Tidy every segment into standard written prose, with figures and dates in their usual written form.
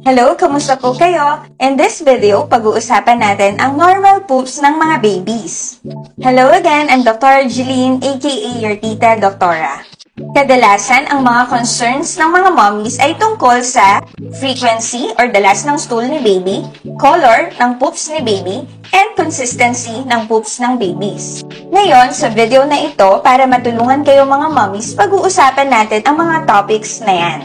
Hello, kamusta po kayo? In this video, pag-uusapan natin ang normal poops ng mga babies. Hello again, I'm Dr. Jeline, aka your tita Doktora. Kadalasan, ang mga concerns ng mga mommies ay tungkol sa frequency or dalas ng stool ni baby, color ng poops ni baby, and consistency ng poops ng babies. Ngayon, sa video na ito, para matulungan kayo mga mommies, pag-uusapan natin ang mga topics na yan.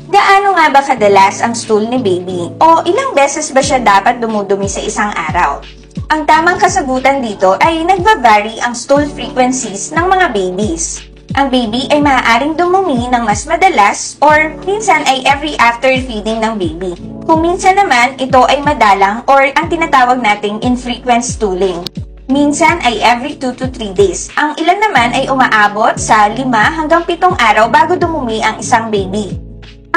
Gaano nga ba kadalas ang stool ni baby? O ilang beses ba siya dapat dumudumi sa isang araw? Ang tamang kasagutan dito ay nagva-vary ang stool frequencies ng mga babies. Ang baby ay maaaring dumumi ng mas madalas or minsan ay every after feeding ng baby. Kung minsan naman, ito ay madalang or ang tinatawag nating infrequent stooling. Minsan ay every 2 to 3 days. Ang ilan naman ay umaabot sa 5 hanggang 7 araw bago dumumi ang isang baby.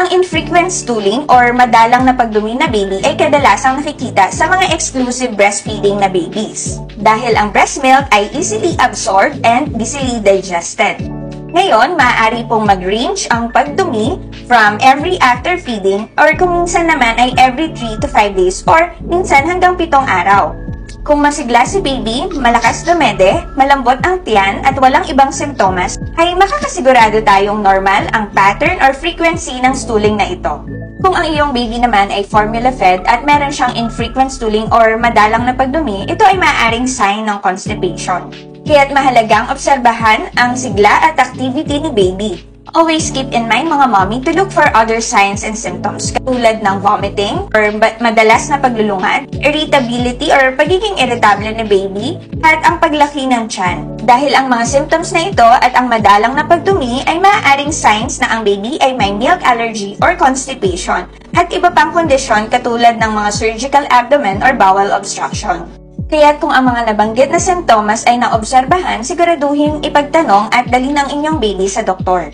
Ang infrequent stooling or madalang na pagdumi na baby ay kadalasang nakikita sa mga exclusive breastfeeding na babies dahil ang breast milk ay easily absorbed and easily digested. Ngayon, maaari pong mag-range ang pagdumi from every after feeding or kung minsan naman ay every 3 to 5 days or minsan hanggang 7 araw. Kung masigla si baby, malakas dumede, malambot ang tiyan at walang ibang simptomas, ay makakasigurado tayong normal ang pattern or frequency ng stooling na ito. Kung ang iyong baby naman ay formula-fed at meron siyang infrequent stooling or madalang na pagdumi, ito ay maaaring sign ng constipation. Kaya't mahalagang obserbahan ang sigla at activity ni baby. Always keep in mind mga mommy to look for other signs and symptoms katulad ng vomiting or madalas na paglulungan, irritability or pagiging irritable ni baby, at ang paglaki ng tiyan. Dahil ang mga symptoms na ito at ang madalang na pagdumi ay maaaring signs na ang baby ay may milk allergy or constipation at iba pang kondisyon katulad ng mga surgical abdomen or bowel obstruction. Kaya kung ang mga nabanggit na simptomas ay naobserbahan, siguraduhin ipagtanong at dalhin ang inyong baby sa doktor.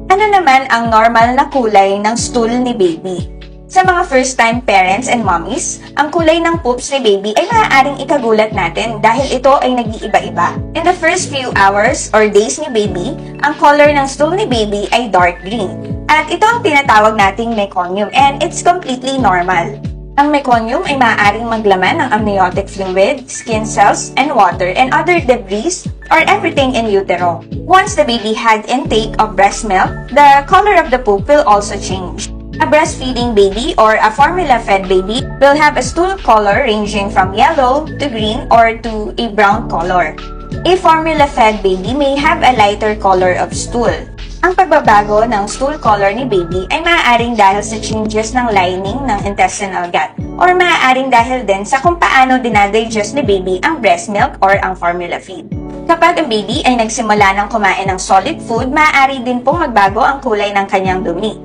Ano naman ang normal na kulay ng stool ni baby? Sa mga first-time parents and mommies, ang kulay ng poops ni baby ay maaaring ikagulat natin dahil ito ay nag-iiba-iba. In the first few hours or days ni baby, ang color ng stool ni baby ay dark green. At ito ang tinatawag nating meconium and it's completely normal. Ang meconium ay maaaring maglaman ng amniotic fluid, skin cells, and water, and other debris or everything in utero. Once the baby had intake of breast milk, the color of the poop will also change. A breastfeeding baby or a formula-fed baby will have a stool color ranging from yellow to green or to a brown color. A formula-fed baby may have a lighter color of stool. Ang pagbabago ng stool color ni baby ay maaaring dahil sa changes ng lining ng intestinal gut or maaaring dahil din sa kung paano dinadigest ni baby ang breast milk or ang formula feed. Kapag ang baby ay nagsimula ng kumain ng solid food, maaari din pong magbago ang kulay ng kanyang dumi.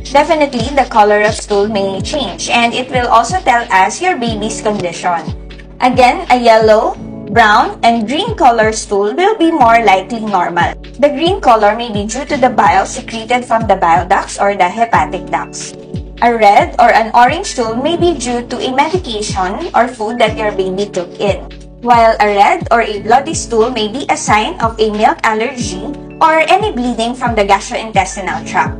Definitely, the color of stool may change and it will also tell us your baby's condition. Again, a yellow, brown, and green color stool will be more likely normal. The green color may be due to the bile secreted from the bile ducts or the hepatic ducts. A red or an orange stool may be due to a medication or food that your baby took in, while a red or a bloody stool may be a sign of a milk allergy or any bleeding from the gastrointestinal tract.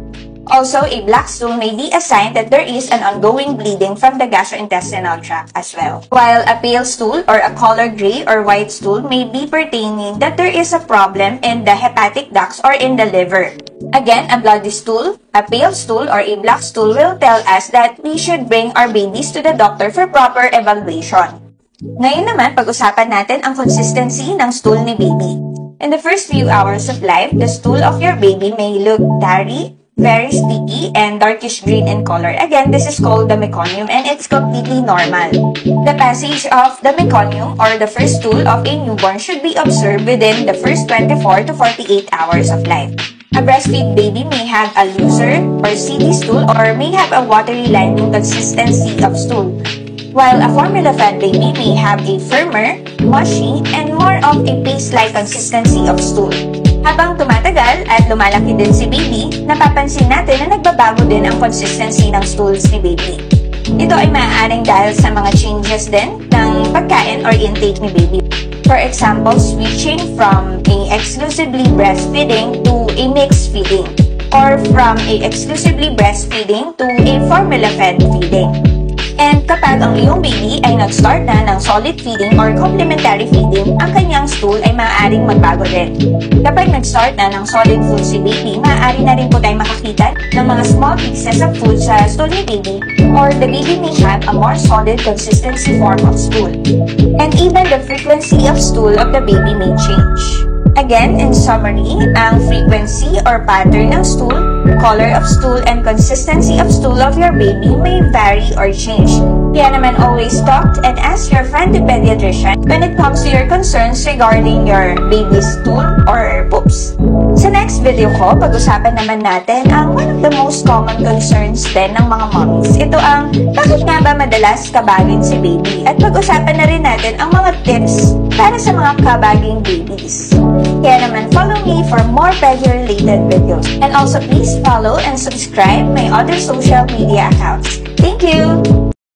Also, a black stool may be a sign that there is an ongoing bleeding from the gastrointestinal tract as well. While a pale stool or a color gray or white stool may be pertaining that there is a problem in the hepatic ducts or in the liver. Again, a bloody stool, a pale stool, or a black stool will tell us that we should bring our babies to the doctor for proper evaluation. Ngayon naman, pag-usapan natin ang consistency ng stool ni baby. In the first few hours of life, the stool of your baby may look tarry, very sticky, and darkish green in color. Again, this is called the meconium and it's completely normal. The passage of the meconium or the first stool of a newborn should be observed within the first 24 to 48 hours of life. A breastfeed baby may have a looser or seedy stool or may have a watery lining consistency of stool, while a formula-fed baby may have a firmer, mushy, and more of a paste-like consistency of stool. Habang tumatagal at lumalaki din si baby, napapansin natin na nagbabago din ang consistency ng stools ni baby. Ito ay maaaring dahil sa mga changes din ng pagkain or intake ni baby. For example, switching from a exclusively breastfeeding to a mixed feeding. or from a exclusively breastfeeding to a formula-fed feeding. And kapag ang iyong baby ay nag-start na ng solid feeding or complementary feeding, ang kanyang stool ay maaaring magbago din. Kapag nag-start na ng solid food si baby, maaari na rin po tayo makakita ng mga small pieces of food sa stool ni baby, or the baby may have a more solid consistency form of stool. And even the frequency of stool of the baby may change. Again, in summary, ang frequency or pattern ng stool, color of stool, and consistency of stool of your baby may vary or change. Kaya naman always talk and ask your friendly pediatrician when it comes to your concerns regarding your baby's stool or poops. Sa next video ko, pag-usapan naman natin ang one of the most common concerns din ng mga mommies. Ito ang bakit nga ba madalas kabagin si baby? At pag-usapan na rin natin ang mga tips para sa mga kabaging babies. Kaya naman, follow me for more pedi-related videos. And also, please follow and subscribe my other social media accounts. Thank you!